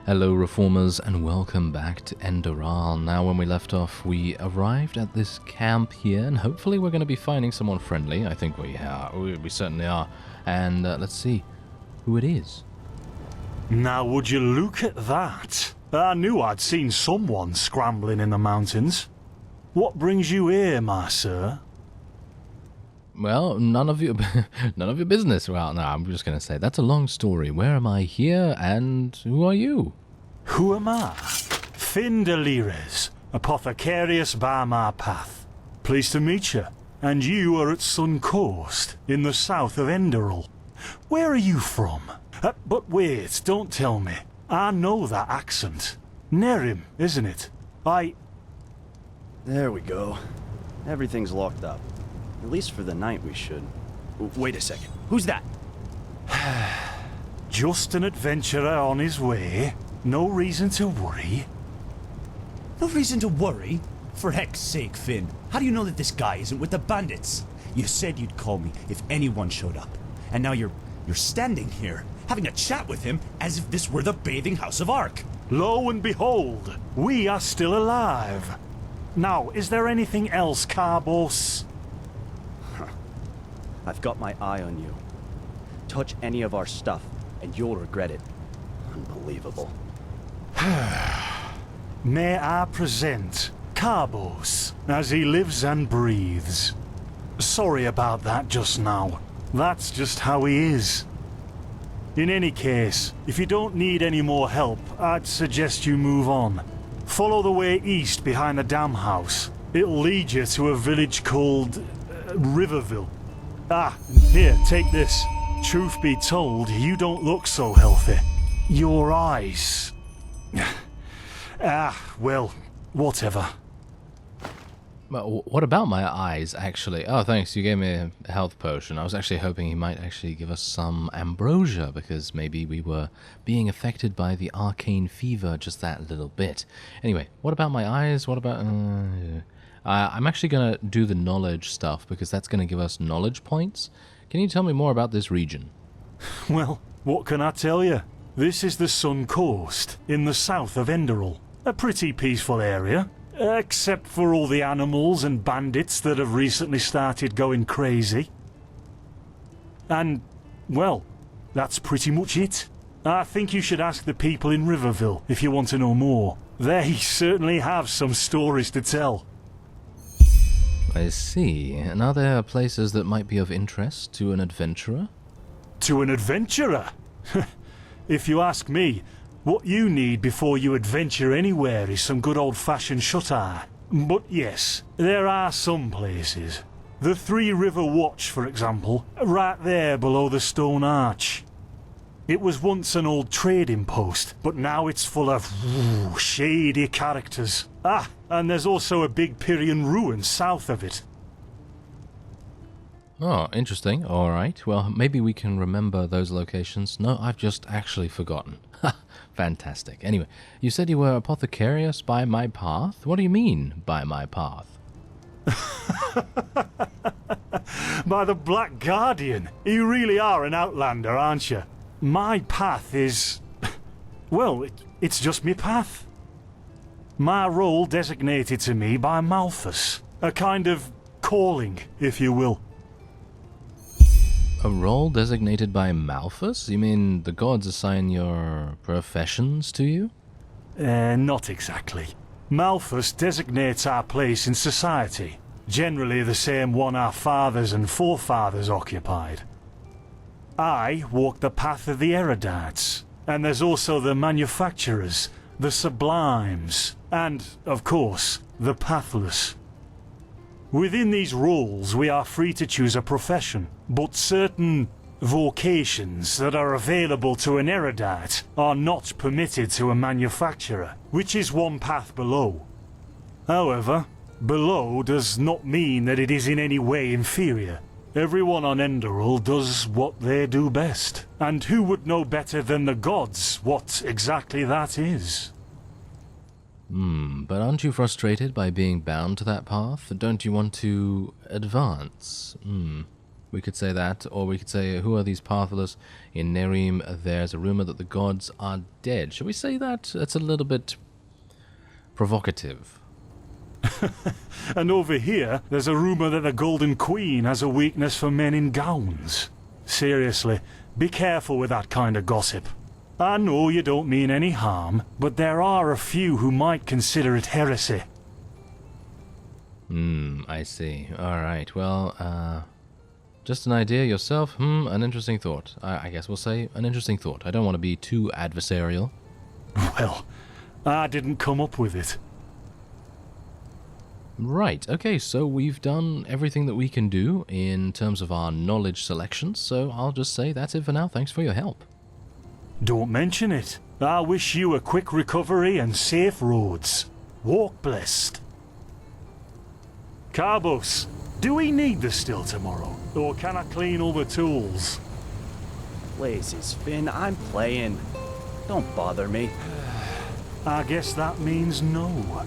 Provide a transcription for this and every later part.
Hello Reformers and welcome back to Enderal. Now when we left off we arrived at this camp here and hopefully we're going to be finding someone friendly. I think we certainly are. And let's see who it is. Now would you look at that? I knew I'd seen someone scrambling in the mountains. What brings you here, my sir? Well, none of your business. Well, no, I'm just going to say that's a long story. Where am I here and who are you? Who am I? Findelires, apothecarius by my path. Pleased to meet you. And you are at Sun Coast, in the south of Enderal. Where are you from? But wait, don't tell me. I know that accent. Nerim, isn't it? There we go. Everything's locked up. At least for the night we should. Wait a second. Who's that? Just an adventurer on his way. No reason to worry. No reason to worry? For heck's sake, Finn. How do you know that this guy isn't with the bandits? You said you'd call me if anyone showed up. And now you're standing here, having a chat with him as if this were the bathing house of Ark. Lo and behold, we are still alive. Now, is there anything else, Carbos? I've got my eye on you. Touch any of our stuff, and you'll regret it. Unbelievable. May I present Carbos, as he lives and breathes. Sorry about that just now. That's just how he is. In any case, if you don't need any more help, I'd suggest you move on. Follow the way east behind the dam house. It'll lead you to a village called Riverville. Here, take this. Truth be told, you don't look so healthy. Your eyes... well, whatever. Well, what about my eyes, actually? Oh, thanks, you gave me a health potion. I was actually hoping he might actually give us some ambrosia, because maybe we were being affected by the arcane fever just that little bit. Anyway, what about my eyes? What about... I'm actually going to do the knowledge stuff, because that's going to give us knowledge points. Can you tell me more about this region? Well, what can I tell you? This is the Sun Coast, in the south of Enderal. A pretty peaceful area. Except for all the animals and bandits that have recently started going crazy. And, well, that's pretty much it. I think you should ask the people in Riverville if you want to know more. They certainly have some stories to tell. I see. And are there places that might be of interest to an adventurer? To an adventurer? If you ask me, what you need before you adventure anywhere is some good old-fashioned shut-eye. But yes, there are some places. The Three River Watch, for example, right there below the stone arch. It was once an old trading post, but now it's full of shady characters. And there's also a big Pyrian ruin south of it. Oh, interesting. Alright, well, maybe we can remember those locations. No, I've just actually forgotten. Fantastic. Anyway, you said you were apothecarius by my path? What do you mean, by my path? By the Black Guardian. You really are an outlander, aren't you? My path is... well, it's just me path. My role designated to me by Malthus. A kind of calling, if you will. A role designated by Malthus? You mean the gods assign your professions to you? Not exactly. Malthus designates our place in society. Generally the same one our fathers and forefathers occupied. I walk the path of the erudites. And there's also the manufacturers, the sublimes, and, of course, the pathless. Within these roles, we are free to choose a profession, but certain vocations that are available to an erudite are not permitted to a manufacturer, which is one path below. However, below does not mean that it is in any way inferior. Everyone on Enderal does what they do best, and who would know better than the gods what exactly that is? But aren't you frustrated by being bound to that path? Don't you want to advance? We could say that, or we could say, who are these pathless? In Nerim, there's a rumor that the gods are dead. Should we say that? That's a little bit provocative. And over here, there's a rumor that the Golden Queen has a weakness for men in gowns. Seriously, be careful with that kind of gossip. I know you don't mean any harm, but there are a few who might consider it heresy. I see. Alright, well, just an idea yourself? An interesting thought. I guess we'll say an interesting thought. I don't want to be too adversarial. Well, I didn't come up with it. Right, okay, so we've done everything that we can do in terms of our knowledge selections, so I'll just say that's it for now. Thanks for your help. Don't mention it. I wish you a quick recovery and safe roads. Walk blessed. Carbos, do we need the still tomorrow? Or can I clean all the tools? Blazes, Finn, I'm playing. Don't bother me. I guess that means no.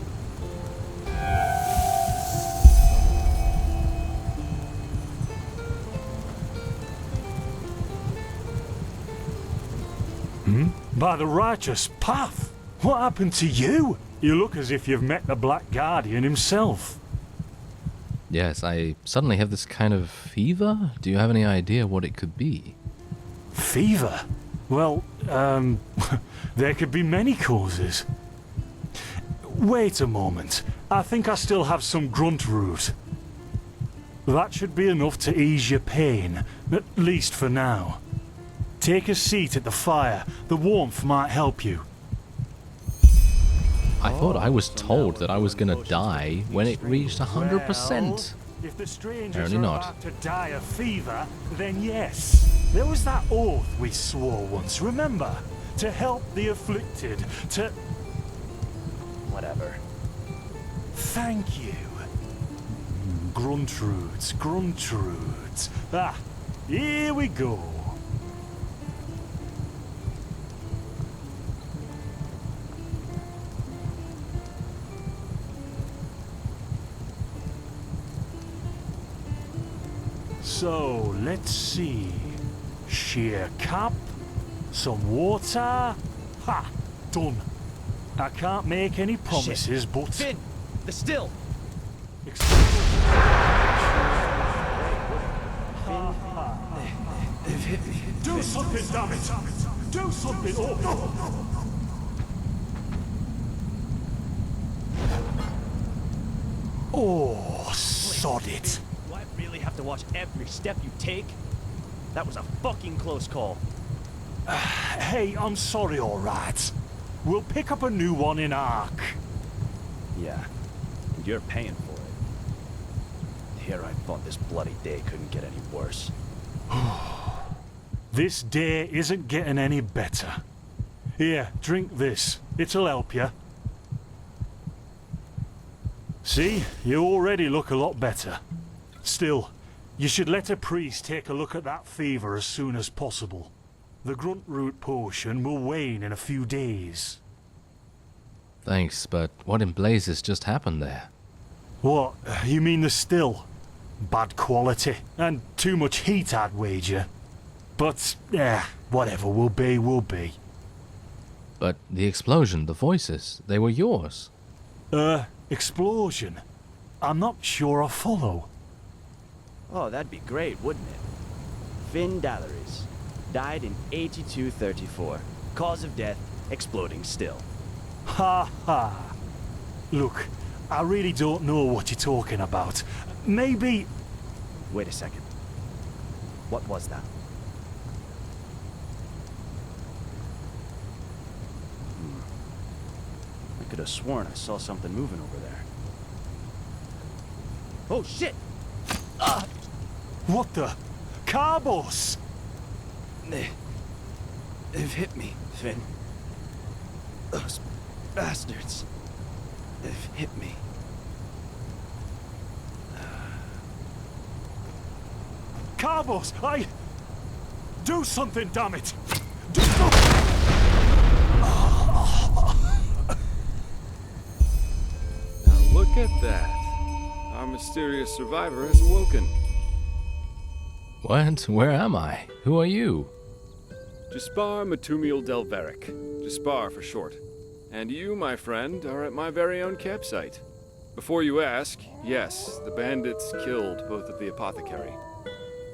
By the righteous path? What happened to you? You look as if you've met the Black Guardian himself. Yes, I suddenly have this kind of fever. Do you have any idea what it could be? Fever? Well, there could be many causes. Wait a moment. I think I still have some grunt root. That should be enough to ease your pain, at least for now. Take a seat at the fire. The warmth might help you. I thought I was told that I was gonna die when it reached 100%. Well, if the strangers Apparently are not. about to die of fever, then yes. There was that oath we swore once, remember? To help the afflicted, to... Whatever. Thank you. Gruntroods, Gruntroods. Ah, here we go. So, let's see. Sheer cap, some water. Ha! Done. I can't make any promises, Shit. but... Finn! The still! Do something, damn it! Do something! Oh, no! Oh, sod it! Do I really have to watch every step you take? That was a fucking close call. Hey, I'm sorry, alright. We'll pick up a new one in Ark. Yeah, and you're paying for it. Here I thought this bloody day couldn't get any worse. This day isn't getting any better. Here, drink this. It'll help you. See, you already look a lot better. Still, you should let a priest take a look at that fever as soon as possible. The grunt root potion will wane in a few days. Thanks, but what in blazes just happened there? What? You mean the still? Bad quality, and too much heat, I'd wager. But, whatever will be, will be. But the explosion, the voices, they were yours. Explosion? I'm not sure I follow. Oh, that'd be great, wouldn't it? Finn Dalleries. Died in 8234. Cause of death, exploding still. Ha ha. Look, I really don't know what you're talking about. Maybe... Wait a second. What was that? I could have sworn I saw something moving over there. Oh shit! What the? Carbos! They've hit me, Finn. Those bastards. They've hit me. Carbos, do something, damn it! Do something! Now look at that. Our mysterious survivor has awoken. What? Where am I? Who are you? Jespar Matumiel Delveric. Jespar for short. And you, my friend, are at my very own campsite. Before you ask, yes, the bandits killed both of the apothecary.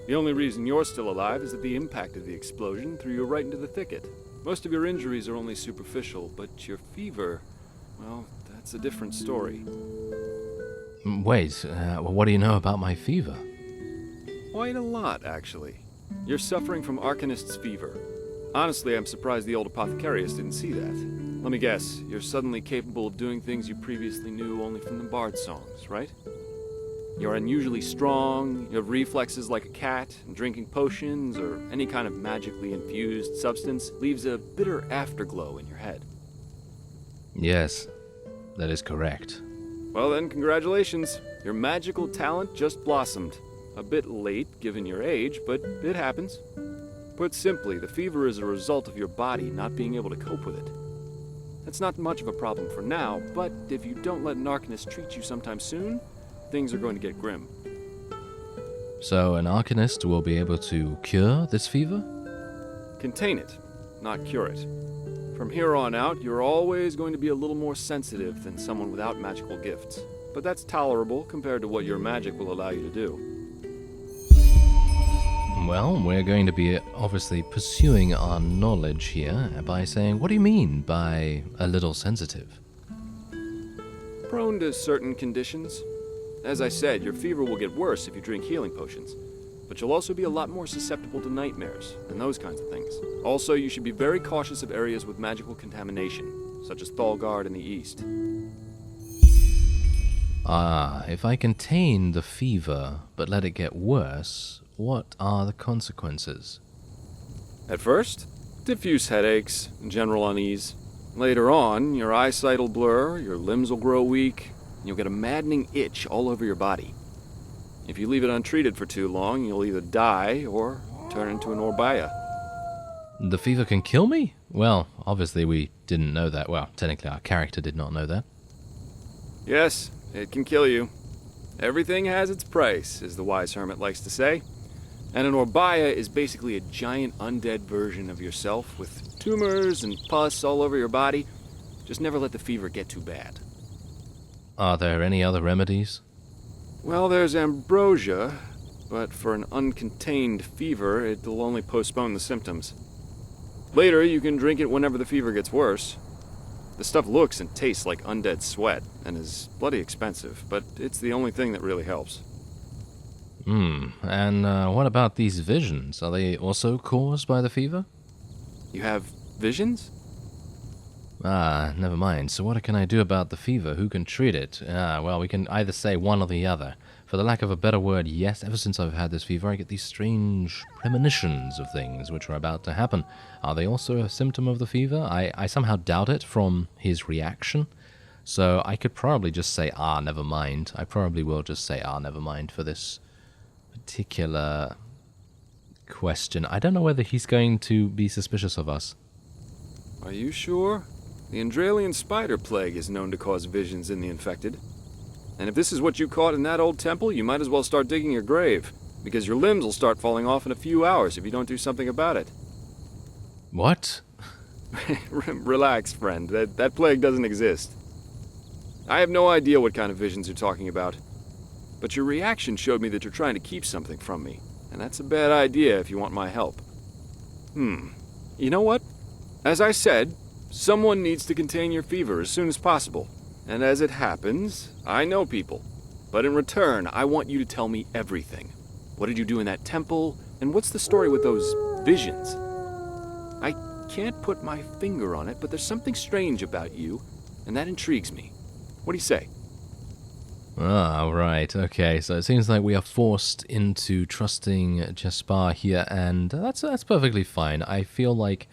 The only reason you're still alive is that the impact of the explosion threw you right into the thicket. Most of your injuries are only superficial, but your fever, well, that's a different story. Wait, what do you know about my fever? Quite a lot, actually. You're suffering from Arcanist's fever. Honestly, I'm surprised the old apothecarius didn't see that. Let me guess, you're suddenly capable of doing things you previously knew only from the bard songs, right? You're unusually strong, you have reflexes like a cat, and drinking potions or any kind of magically infused substance leaves a bitter afterglow in your head. Yes, that is correct. Well then, congratulations. Your magical talent just blossomed. A bit late, given your age, but it happens. Put simply, the fever is a result of your body not being able to cope with it. That's not much of a problem for now, but if you don't let an Arcanist treat you sometime soon, things are going to get grim. So an Arcanist will be able to cure this fever? Contain it, not cure it. From here on out, you're always going to be a little more sensitive than someone without magical gifts. But that's tolerable compared to what your magic will allow you to do. Well, we're going to be obviously pursuing our knowledge here by saying, what do you mean by a little sensitive? Prone to certain conditions. As I said, your fever will get worse if you drink healing potions. But you'll also be a lot more susceptible to nightmares and those kinds of things. Also, you should be very cautious of areas with magical contamination, such as Thalgard in the east. Ah, if I contain the fever, but let it get worse, what are the consequences? At first, diffuse headaches, general unease. Later on, your eyesight will blur, your limbs will grow weak, and you'll get a maddening itch all over your body. If you leave it untreated for too long, you'll either die or turn into an Orbaya. The fever can kill me? Well, obviously we didn't know that. Well, technically our character did not know that. Yes, it can kill you. Everything has its price, as the wise hermit likes to say. And an Orbaya is basically a giant undead version of yourself with tumors and pus all over your body. Just never let the fever get too bad. Are there any other remedies? Well, there's ambrosia, but for an uncontained fever, it'll only postpone the symptoms. Later, you can drink it whenever the fever gets worse. The stuff looks and tastes like undead sweat, and is bloody expensive, but it's the only thing that really helps. And what about these visions? Are they also caused by the fever? You have visions? Ah, never mind. So what can I do about the fever? Who can treat it? Well, we can either say one or the other. For the lack of a better word, yes, ever since I've had this fever, I get these strange premonitions of things which are about to happen. Are they also a symptom of the fever? I somehow doubt it from his reaction. So I could probably just say, never mind. I probably will just say, never mind for this particular question. I don't know whether he's going to be suspicious of us. Are you sure? The Enderalian spider plague is known to cause visions in the infected. And if this is what you caught in that old temple, you might as well start digging your grave, because your limbs will start falling off in a few hours if you don't do something about it. What? Relax, friend. That plague doesn't exist. I have no idea what kind of visions you're talking about. But your reaction showed me that you're trying to keep something from me, and that's a bad idea if you want my help. You know what? As I said, someone needs to contain your fever as soon as possible. And as it happens, I know people. But in return, I want you to tell me everything. What did you do in that temple? And what's the story with those visions? I can't put my finger on it, but there's something strange about you, and that intrigues me. What do you say? Right, okay, so it seems like we are forced into trusting Jespar here, and that's perfectly fine. I feel like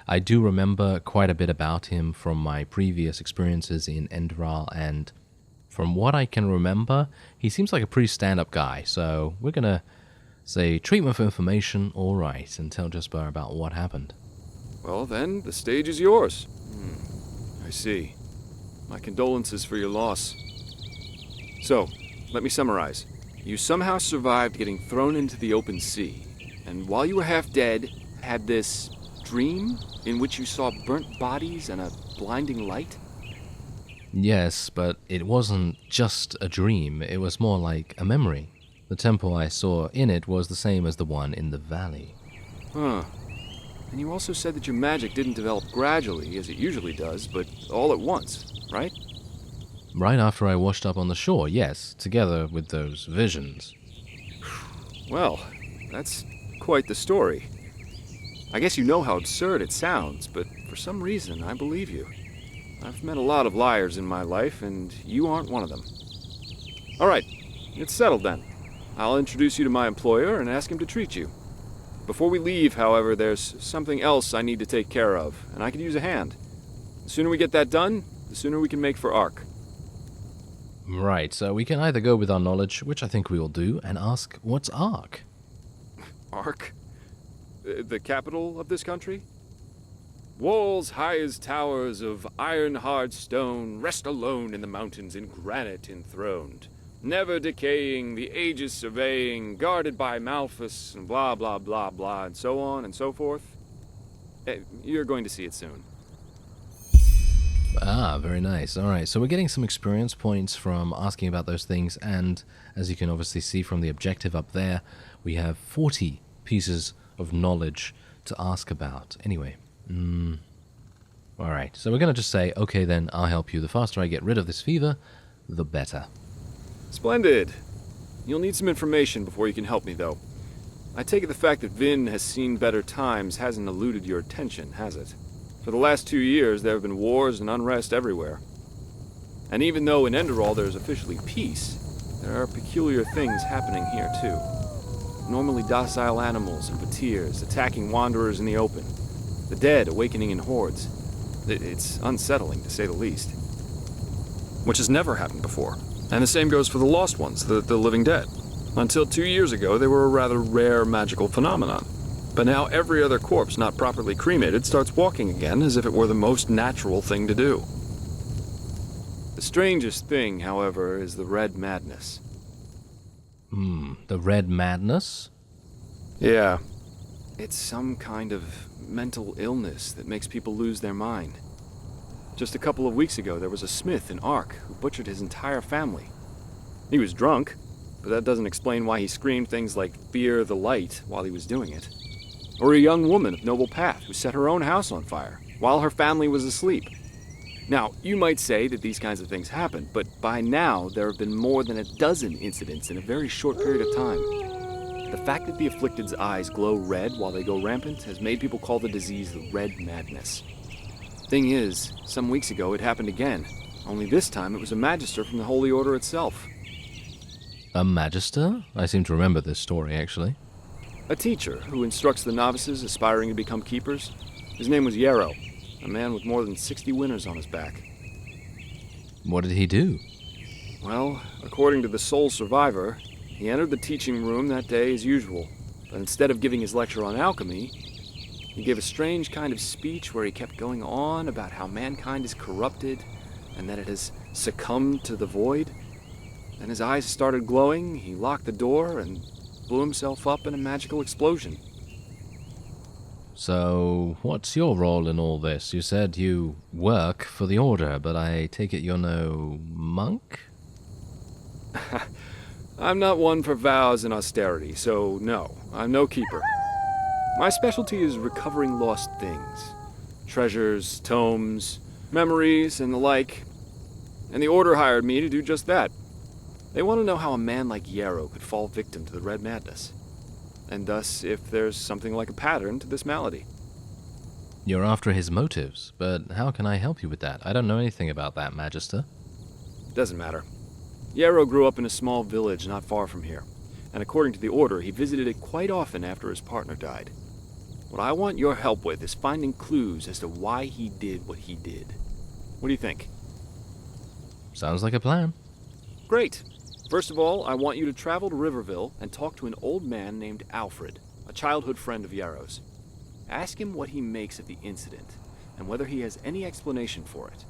I do remember quite a bit about him from my previous experiences in Enderal, and from what I can remember, he seems like a pretty stand-up guy, so we're gonna say treatment for information, alright, and tell Jasper about what happened. Well then, the stage is yours. I see. My condolences for your loss. So, let me summarize. You somehow survived getting thrown into the open sea, and while you were half dead, had this dream in which you saw burnt bodies and a blinding light? Yes, but it wasn't just a dream, it was more like a memory. The temple I saw in it was the same as the one in the valley. Huh. And you also said that your magic didn't develop gradually, as it usually does, but all at once, right? Right after I washed up on the shore, yes, together with those visions. Well, that's quite the story. I guess you know how absurd it sounds, but for some reason, I believe you. I've met a lot of liars in my life, and you aren't one of them. All right, it's settled then. I'll introduce you to my employer and ask him to treat you. Before we leave, however, there's something else I need to take care of, and I could use a hand. The sooner we get that done, the sooner we can make for Ark. Right, so we can either go with our knowledge, which I think we will do, and ask, what's Ark? Ark? The capital of this country? Walls high as towers of iron-hard stone rest alone in the mountains in granite enthroned, never decaying, the ages surveying, guarded by Malphus, and blah blah blah blah, and so on and so forth. You're going to see it soon. Ah, very nice. Alright, so we're getting some experience points from asking about those things, and as you can obviously see from the objective up there, we have 40 pieces of knowledge to ask about. Anyway, alright, so we're going to just say, okay then, I'll help you. The faster I get rid of this fever, the better. Splendid. You'll need some information before you can help me, though. I take it the fact that Vin has seen better times hasn't eluded your attention, has it? For the last 2 years, there have been wars and unrest everywhere. And even though in Enderal there's officially peace, there are peculiar things happening here, too. Normally docile animals and fateers attacking wanderers in the open. The dead awakening in hordes. It's unsettling, to say the least. Which has never happened before. And the same goes for the lost ones, the living dead. Until 2 years ago, they were a rather rare magical phenomenon. But now every other corpse not properly cremated starts walking again as if it were the most natural thing to do. The strangest thing, however, is the red madness. The red madness? Yeah. It's some kind of mental illness that makes people lose their mind. Just a couple of weeks ago, there was a smith in Ark who butchered his entire family. He was drunk, but that doesn't explain why he screamed things like "Fear the light" while he was doing it. Or a young woman of noble path who set her own house on fire while her family was asleep. Now, you might say that these kinds of things happen, but by now there have been more than a dozen incidents in a very short period of time. The fact that the afflicted's eyes glow red while they go rampant has made people call the disease the red madness. Thing is, some weeks ago it happened again, only this time it was a magister from the Holy Order itself. A magister? I seem to remember this story, actually. A teacher who instructs the novices aspiring to become keepers. His name was Yarrow, a man with more than 60 winners on his back. What did he do? Well, according to the sole survivor, he entered the teaching room that day as usual, but instead of giving his lecture on alchemy, he gave a strange kind of speech where he kept going on about how mankind is corrupted and that it has succumbed to the void. Then his eyes started glowing, he locked the door, and blew himself up in a magical explosion. So, what's your role in all this? You said you work for the Order, but I take it you're no monk? I'm not one for vows and austerity, so no, I'm no keeper. My specialty is recovering lost things. Treasures, tomes, memories, and the like. And the Order hired me to do just that. They want to know how a man like Yarrow could fall victim to the red madness. And thus, if there's something like a pattern to this malady. You're after his motives, but how can I help you with that? I don't know anything about that, Magister. Doesn't matter. Yarrow grew up in a small village not far from here, and according to the Order, he visited it quite often after his partner died. What I want your help with is finding clues as to why he did what he did. What do you think? Sounds like a plan. Great. First of all, I want you to travel to Riverville and talk to an old man named Alfred, a childhood friend of Yarrow's. Ask him what he makes of the incident, and whether he has any explanation for it.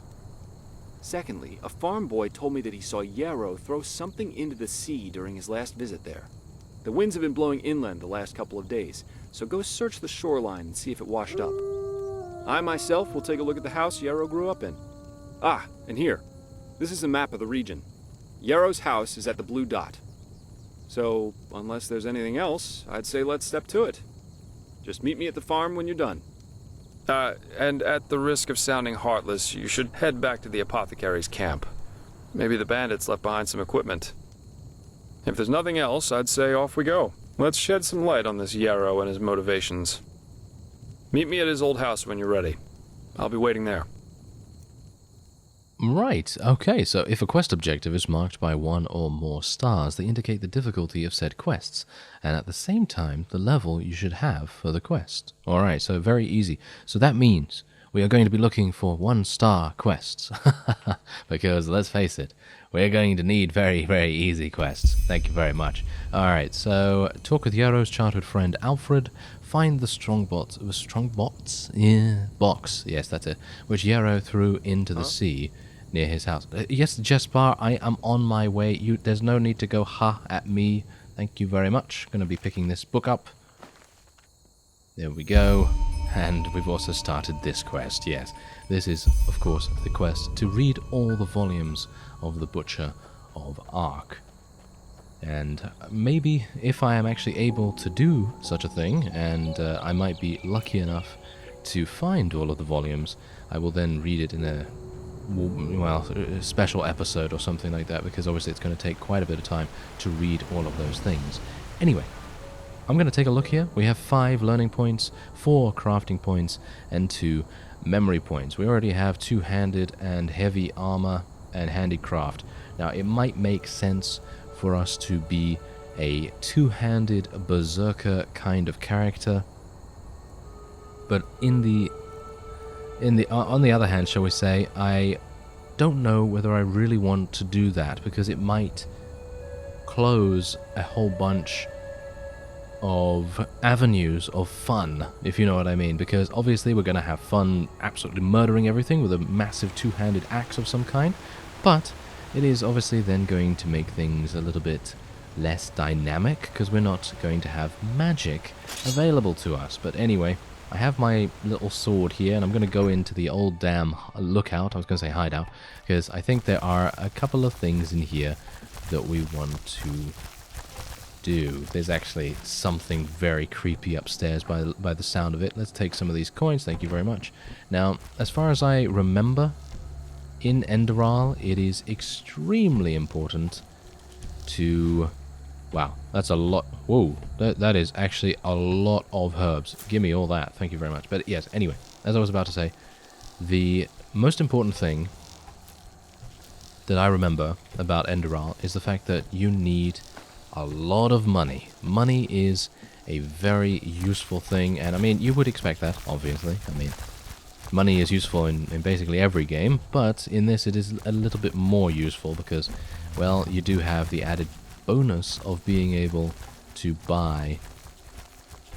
Secondly, a farm boy told me that he saw Yarrow throw something into the sea during his last visit there. The winds have been blowing inland the last couple of days, so go search the shoreline and see if it washed up. I myself will take a look at the house Yarrow grew up in. Ah, and here. This is a map of the region. Yarrow's house is at the blue dot. So, unless there's anything else, I'd say let's step to it. Just meet me at the farm when you're done. And at the risk of sounding heartless, you should head back to the apothecary's camp. Maybe the bandits left behind some equipment. If there's nothing else, I'd say off we go. Let's shed some light on this Yarrow and his motivations. Meet me at his old house when you're ready. I'll be waiting there. Right, okay, so if a quest objective is marked by one or more stars, they indicate the difficulty of said quests, and at the same time, the level you should have for the quest. Alright, so very easy. So that means we are going to be looking for 1-star quests, because let's face it, we're going to need very, very easy quests. Thank you very much. Alright, so talk with Yarrow's childhood friend Alfred, find the box, yes, that's it, which Yarrow threw into the sea near his house. Yes, Jespar, I am on my way. There's no need to go ha at me. Thank you very much. Going to be picking this book up. There we go. And we've also started this quest, yes. This is, of course, the quest to read all the volumes of the Butcher of Ark. And maybe if I am actually able to do such a thing, and I might be lucky enough to find all of the volumes, I will then read it in a special episode or something like that, because obviously it's going to take quite a bit of time to read all of those things. Anyway, I'm going to take a look here. We have 5 learning points, 4 crafting points, and 2 memory points. We already have 2-handed and heavy armor and handicraft. Now, it might make sense for us to be a 2-handed berserker kind of character, but on the other hand, shall we say, I don't know whether I really want to do that, because it might close a whole bunch of avenues of fun, if you know what I mean, because obviously we're going to have fun absolutely murdering everything with a massive 2-handed axe of some kind, but it is obviously then going to make things a little bit less dynamic, because we're not going to have magic available to us. But anyway, I have my little sword here, and I'm going to go into the old damn lookout. I was going to say hideout, because I think there are a couple of things in here that we want to do. There's actually something very creepy upstairs by the sound of it. Let's take some of these coins, thank you very much. Now, as far as I remember, in Enderal, it is extremely important to... Wow, that's a lot. Whoa, that is actually a lot of herbs. Give me all that, thank you very much. But yes, anyway, as I was about to say, the most important thing that I remember about Enderal is the fact that you need a lot of money. Money is a very useful thing, and I mean, you would expect that, obviously. I mean, money is useful in basically every game, but in this it is a little bit more useful because, well, you do have the added bonus of being able to buy,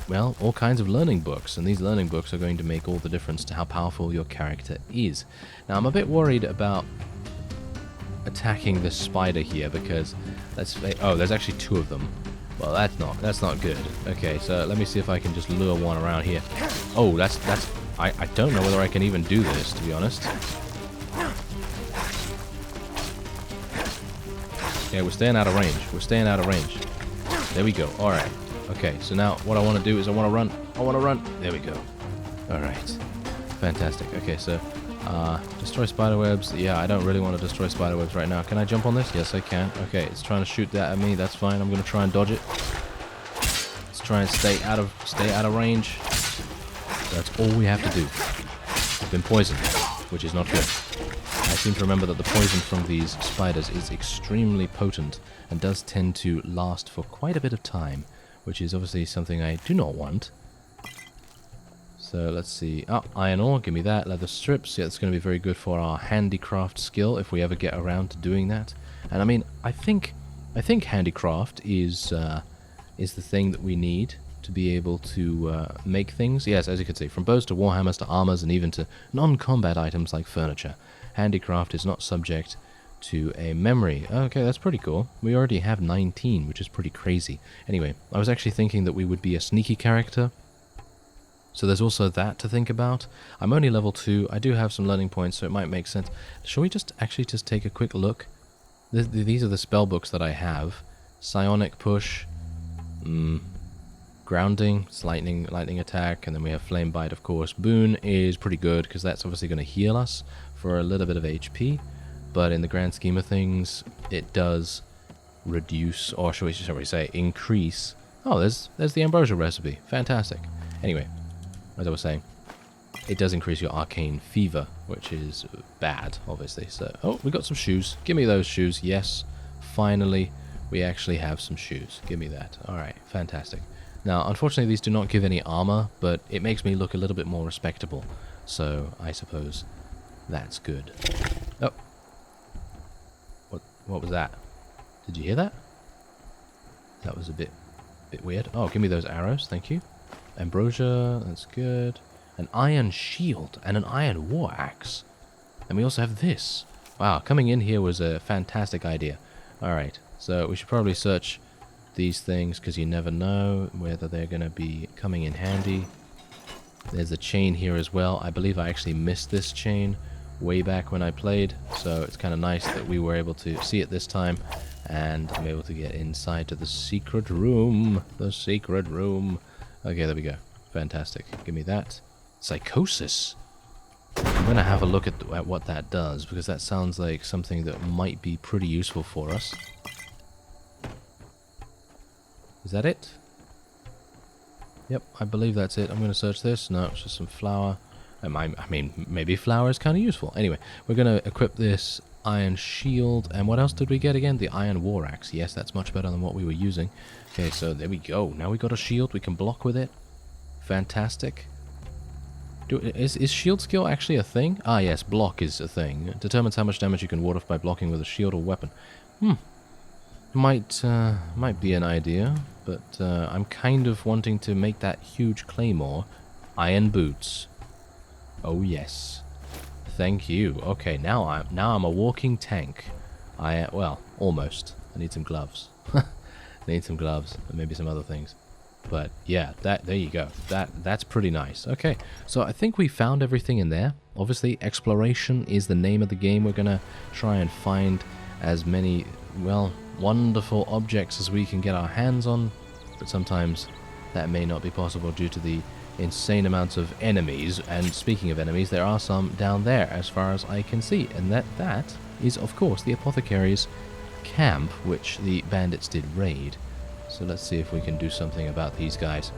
well, all kinds of learning books, and these learning books are going to make all the difference to how powerful your character is. Now, I'm a bit worried about attacking this spider here because, oh, there's actually 2 of them. Well, that's not good. Okay, so let me see if I can just lure one around here. Oh, I don't know whether I can even do this, to be honest. Yeah, we're staying out of range. We're staying out of range. There we go. Alright. Okay, so now what I want to do is I want to run. I want to run. There we go. Alright. Fantastic. Okay, so, destroy spiderwebs. Yeah, I don't really want to destroy spiderwebs right now. Can I jump on this? Yes, I can. Okay, it's trying to shoot that at me. That's fine. I'm going to try and dodge it. Let's try and stay out of range. That's all we have to do. I've been poisoned, which is not good. I seem to remember that the poison from these spiders is extremely potent and does tend to last for quite a bit of time, which is obviously something I do not want. So let's see. Oh, iron ore, give me that. Leather strips, yeah, that's going to be very good for our handicraft skill if we ever get around to doing that. And I mean, I think handicraft is the thing that we need to be able to make things. Yes, as you can see, from bows to warhammers to armors and even to non-combat items like furniture. handicraft is not subject to a memory. Okay, that's pretty cool. We already have 19, which is pretty crazy. Anyway, I was actually thinking that we would be a sneaky character, so there's also that to think about. I'm only level 2. I do have some learning points, so it might make sense. Shall we just take a quick look? These are the spell books that I have. Psionic Push, Grounding, it's lightning attack, and then we have Flame Bite, of course. Boon is pretty good, because that's obviously going to heal us for a little bit of HP, but in the grand scheme of things, it does reduce, or shall we say, increase. Oh, there's the ambrosia recipe. Fantastic. Anyway, as I was saying, it does increase your arcane fever, which is bad, obviously. So, oh, we got some shoes. Give me those shoes. Yes, finally, we actually have some shoes. Give me that. All right, fantastic. Now, unfortunately, these do not give any armor, but it makes me look a little bit more respectable. So, I suppose that's good. Oh. What was that? Did you hear that? That was a bit weird. Oh, give me those arrows. Thank you. Ambrosia, that's good. An iron shield and an iron war axe. And we also have this. Wow, coming in here was a fantastic idea. Alright, so we should probably search these things, because you never know whether they're going to be coming in handy. There's a chain here as well. I believe I actually missed this chain way back when I played, so it's kind of nice that we were able to see it this time, and I'm able to get inside to the secret room. The secret room. Okay, there we go. Fantastic. Give me that. Psychosis. I'm going to have a look at what that does, because that sounds like something that might be pretty useful for us. Is that it? Yep, I believe that's it. I'm going to search this. No, it's just some flour. I mean, maybe flour is kind of useful. Anyway, we're going to equip this iron shield. And what else did we get again? The iron war axe. Yes, that's much better than what we were using. Okay, so there we go. Now we got a shield. We can block with it. Fantastic. Is shield skill actually a thing? Ah, yes, block is a thing. It determines how much damage you can ward off by blocking with a shield or weapon. Might be an idea, but I'm kind of wanting to make that huge claymore. Iron boots. Oh yes, thank you. Okay, now I'm a walking tank. Well, almost. I need some gloves. Need some gloves and maybe some other things. But yeah, there you go. That's pretty nice. Okay, so I think we found everything in there. Obviously, exploration is the name of the game. We're gonna try and find as many, well, wonderful objects as we can get our hands on, but sometimes that may not be possible due to the insane amounts of enemies. And speaking of enemies, there are some down there as far as I can see, and that is of course the apothecary's camp, which the bandits did raid. So let's see if we can do something about these guys.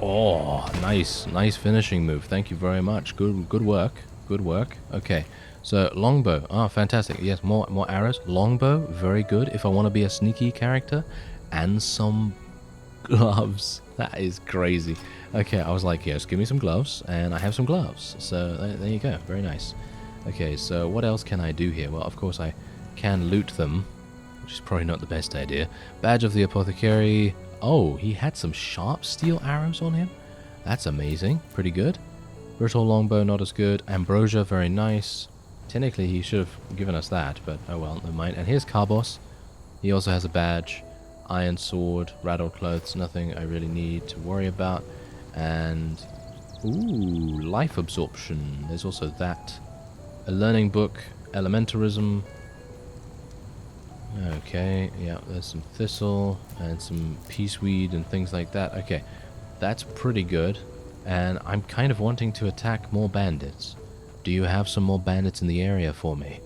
Oh, nice finishing move. Thank you very much. Good work. Okay, so longbow. Oh, fantastic. Yes, more arrows. Longbow, very good. If I want to be a sneaky character, and some gloves. That is crazy. Okay, I was like, yes, give me some gloves, and I have some gloves. So there you go. Very nice. Okay, so what else can I do here? Well, of course I can loot them, which is probably not the best idea. Badge of the apothecary. Oh, he had some sharp steel arrows on him. That's amazing. Pretty good. Brittle longbow, not as good. Ambrosia, very nice. Technically, he should have given us that, but oh well, never mind. And here's Carbos. He also has a badge. Iron sword, rattled clothes, nothing I really need to worry about. And, ooh, life absorption. There's also that. A learning book, elementarism. Okay, yeah, there's some thistle and some peaceweed and things like that. Okay, that's pretty good. And I'm kind of wanting to attack more bandits. Do you have some more bandits in the area for me?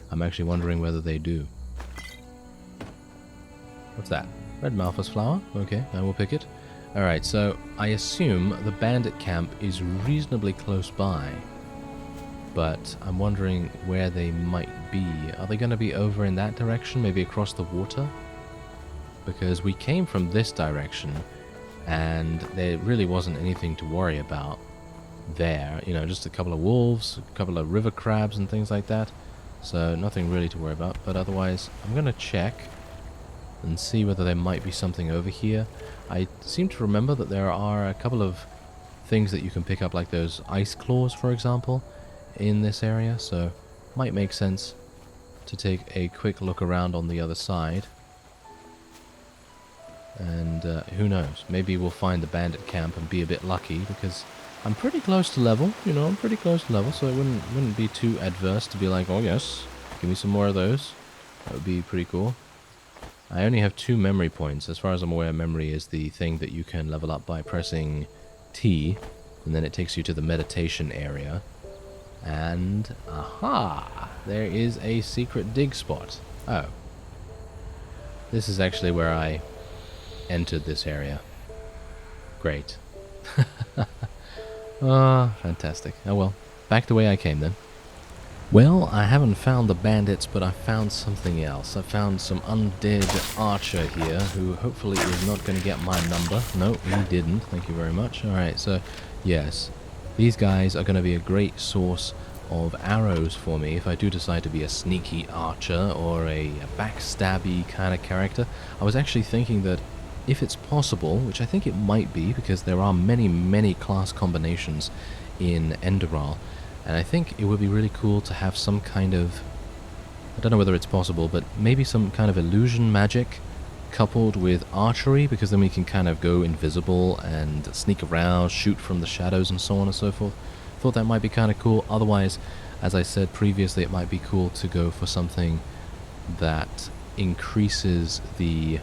I'm actually wondering whether they do. What's that? Red Malphus flower? Okay, I will pick it. Alright, so I assume the bandit camp is reasonably close by. But I'm wondering where they might be. Are they going to be over in that direction? Maybe across the water? Because we came from this direction, and there really wasn't anything to worry about there. You know, just a couple of wolves, a couple of river crabs and things like that. So nothing really to worry about. But otherwise, I'm going to check and see whether there might be something over here. I seem to remember that there are a couple of things that you can pick up, like those ice claws, for example, in this area, so might make sense to take a quick look around on the other side. And who knows, maybe we'll find the bandit camp and be a bit lucky, because I'm pretty close to level, you know, I'm pretty close to level, so it wouldn't be too adverse to be like, oh yes, give me some more of those. That would be pretty cool. I only have 2 memory points. As far as I'm aware, memory is the thing that you can level up by pressing T, and then it takes you to the meditation area. And, aha! There is a secret dig spot. Oh. This is actually where I entered this area. Great. Ah, fantastic. Oh well, back the way I came then. Well, I haven't found the bandits, but I found something else. I found some undead archer here, who hopefully is not going to get my number. No, he didn't. Thank you very much. Alright, so, yes. These guys are going to be a great source of arrows for me if I do decide to be a sneaky archer or a backstabby kind of character. I was actually thinking that if it's possible, which I think it might be, because there are many class combinations in Enderal, and I think it would be really cool to have some kind of, I don't know whether it's possible, but maybe some kind of illusion magic coupled with archery, because then we can kind of go invisible and sneak around, shoot from the shadows and so on and so forth. Thought that might be kind of cool. Otherwise, as I said previously, it might be cool to go for something that increases the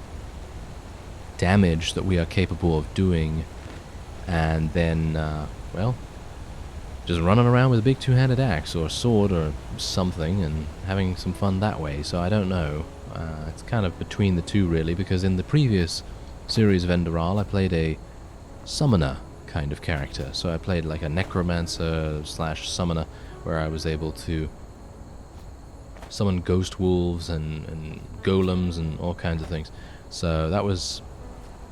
damage that we are capable of doing, and then, well, just running around with a big 2-handed axe or a sword or something and having some fun that way. So I don't know. It's kind of between the two, really, because in the previous series of Enderal, I played a summoner kind of character. So I played like a necromancer / summoner, where I was able to summon ghost wolves and golems and all kinds of things. So that was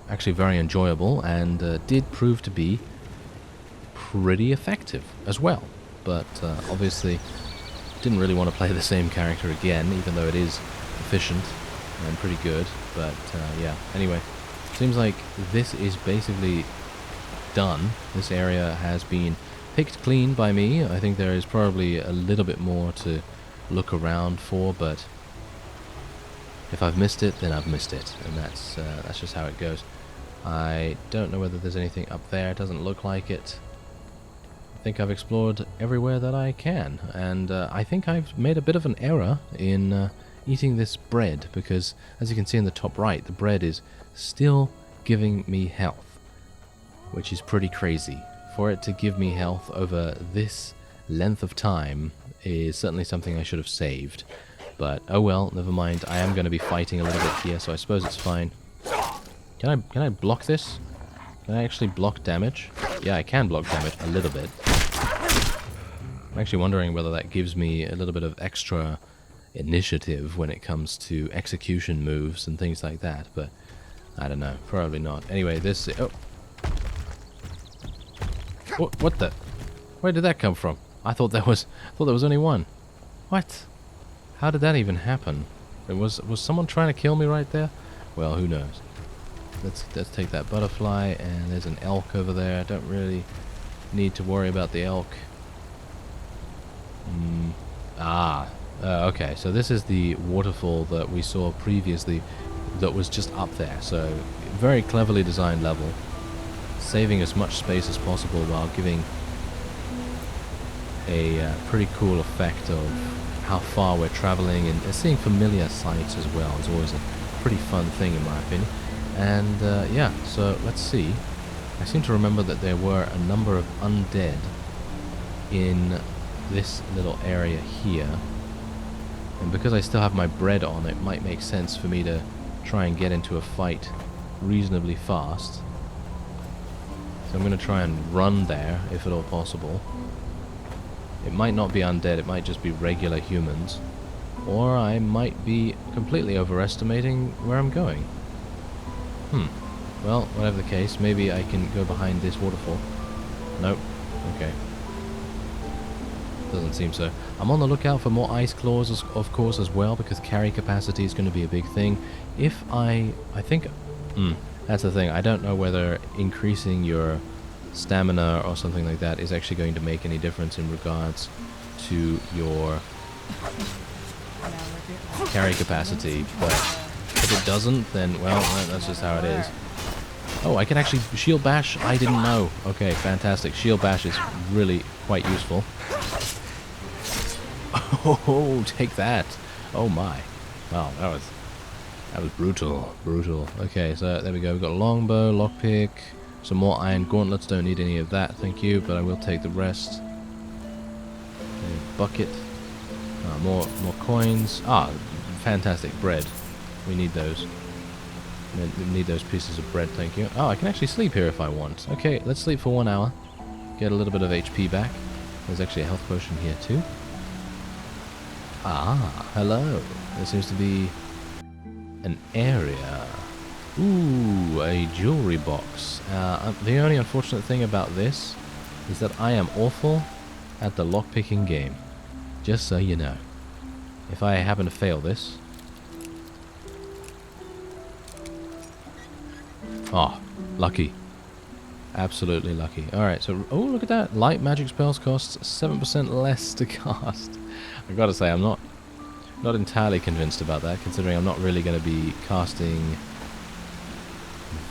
actually very enjoyable, and did prove to be pretty effective as well. But obviously didn't really want to play the same character again, even though it is efficient and pretty good. But yeah, anyway, seems like this is basically done. This area has been picked clean by me. I think there is probably a little bit more to look around for, but if I've missed it, then I've missed it, and that's just how it goes. I don't know whether there's anything up there. It doesn't look like it. I think I've explored everywhere that I can, and I think I've made a bit of an error in eating this bread, because as you can see in the top right, the bread is still giving me health, which is pretty crazy. For it to give me health over this length of time is certainly something I should have saved. But oh well, never mind. I am going to be fighting a little bit here, so I suppose it's fine. Can I block this? Can I actually block damage? Yeah, I can block damage a little bit. I'm actually wondering whether that gives me a little bit of extra initiative when it comes to execution moves and things like that, but I don't know. Probably not. Anyway, this... Oh. What the? Where did that come from? I thought there was only one. What? How did that even happen? Was someone trying to kill me right there? Well, who knows. Let's take that butterfly, and there's an elk over there. I don't really need to worry about the elk. Okay, so this is the waterfall that we saw previously that was just up there. So, very cleverly designed level, saving as much space as possible while giving a pretty cool effect of how far we're traveling, and seeing familiar sights as well is always a pretty fun thing in my opinion. And yeah, so let's see. I seem to remember that there were a number of undead in this little area here, and because I still have my bread on, it might make sense for me to try and get into a fight reasonably fast. So I'm going to try and run there if at all possible. It might not be undead, it might just be regular humans, or I might be completely overestimating where I'm going. Well, whatever the case, maybe I can go behind this waterfall. Nope. Okay. Doesn't seem so. I'm on the lookout for more ice claws, of course, as well, because carry capacity is going to be a big thing. If I think, that's the thing. I don't know whether increasing your stamina or something like that is actually going to make any difference in regards to your carry capacity, but if it doesn't, then, well, that's just how it is. Oh, I can actually shield bash. I didn't know. Okay, fantastic. Shield bash is really quite useful. Oh, take that. Oh my. Wow, that was brutal. Brutal. Okay, so there we go. We've got a longbow, lockpick, some more iron gauntlets. Don't need any of that, thank you, but I will take the rest. Okay, bucket. More coins. Ah, fantastic. Bread. We need those. We need those pieces of bread, thank you. Oh, I can actually sleep here if I want. Okay, let's sleep for 1 hour. Get a little bit of HP back. There's actually a health potion here too. Ah, hello. There seems to be an area. Ooh, a jewelry box. The only unfortunate thing about this is that I am awful at the lockpicking game. Just so you know. If I happen to fail this... Oh, lucky. Absolutely lucky. Alright, so... Oh, look at that. Light magic spells cost 7% less to cast. I've got to say, I'm not entirely convinced about that, considering I'm not really going to be casting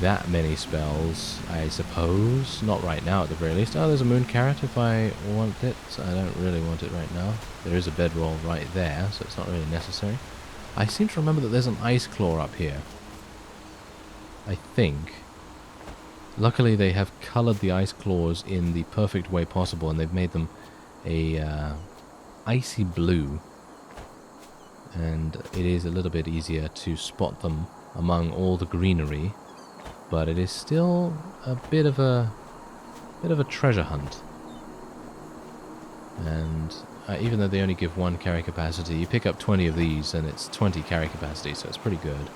that many spells, I suppose. Not right now, at the very least. Oh, there's a moon carrot if I want it. I don't really want it right now. There is a bedroll right there, so it's not really necessary. I seem to remember that there's an ice claw up here. I think. Luckily, they have colored the ice claws in the perfect way possible, and they've made them a icy blue. And it is a little bit easier to spot them among all the greenery, but it is still a bit of a treasure hunt. And even though they only give 1 carry capacity, you pick up 20 of these, and it's 20 carry capacity, so it's pretty good.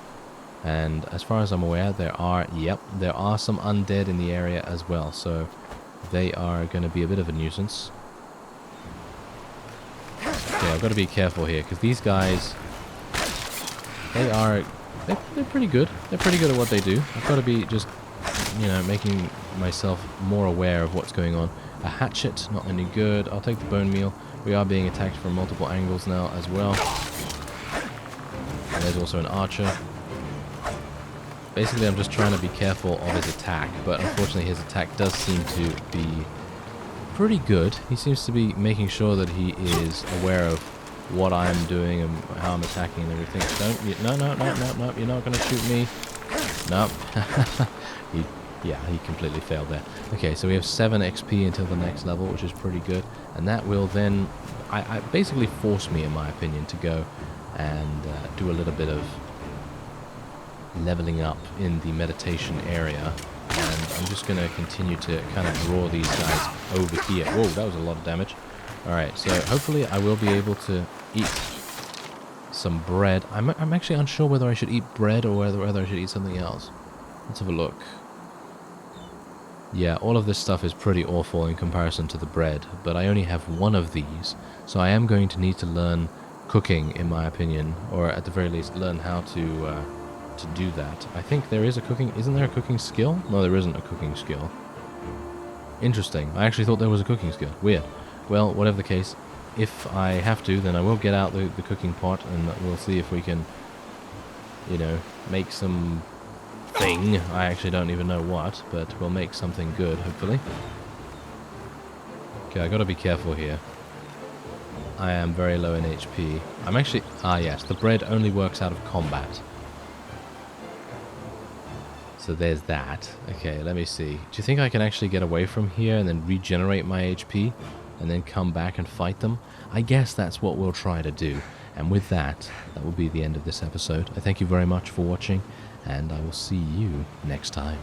And as far as I'm aware, there are some undead in the area as well, so they are going to be a bit of a nuisance. Okay, I've got to be careful here, because these guys, they're pretty good. They're pretty good at what they do. I've got to be just, making myself more aware of what's going on. A hatchet, not any good. I'll take the bone meal. We are being attacked from multiple angles now as well. And there's also an archer. Basically, I'm just trying to be careful of his attack, but unfortunately his attack does seem to be pretty good. He seems to be making sure that he is aware of what I'm doing and how I'm attacking and everything. No, you're not going to shoot me. Nope. He completely failed there. Okay, so we have 7 XP until the next level, which is pretty good. And that will then I basically force me, in my opinion, to go and do a little bit of leveling up in the meditation area. And I'm just going to continue to kind of draw these guys over here. Whoa, that was a lot of damage. Alright, so hopefully I will be able to eat some bread. I'm actually unsure whether I should eat bread or whether I should eat something else. Let's have a look. Yeah, all of this stuff is pretty awful in comparison to the bread, but I only have 1 of these, so I am going to need to learn cooking, in my opinion, or at the very least learn how to do that. I think there is a cooking... Isn't there a cooking skill? No, there isn't a cooking skill. Interesting. I actually thought there was a cooking skill. Weird. Well, whatever the case, if I have to, then I will get out the cooking pot, and we'll see if we can, make some thing. I actually don't even know what, but we'll make something good, hopefully. Okay, I gotta be careful here. I am very low in HP. I'm actually... Ah, yes, the bread only works out of combat. So there's that. Okay, let me see. Do you think I can actually get away from here and then regenerate my HP and then come back and fight them? I guess that's what we'll try to do. And with that, that will be the end of this episode. I thank you very much for watching, and I will see you next time.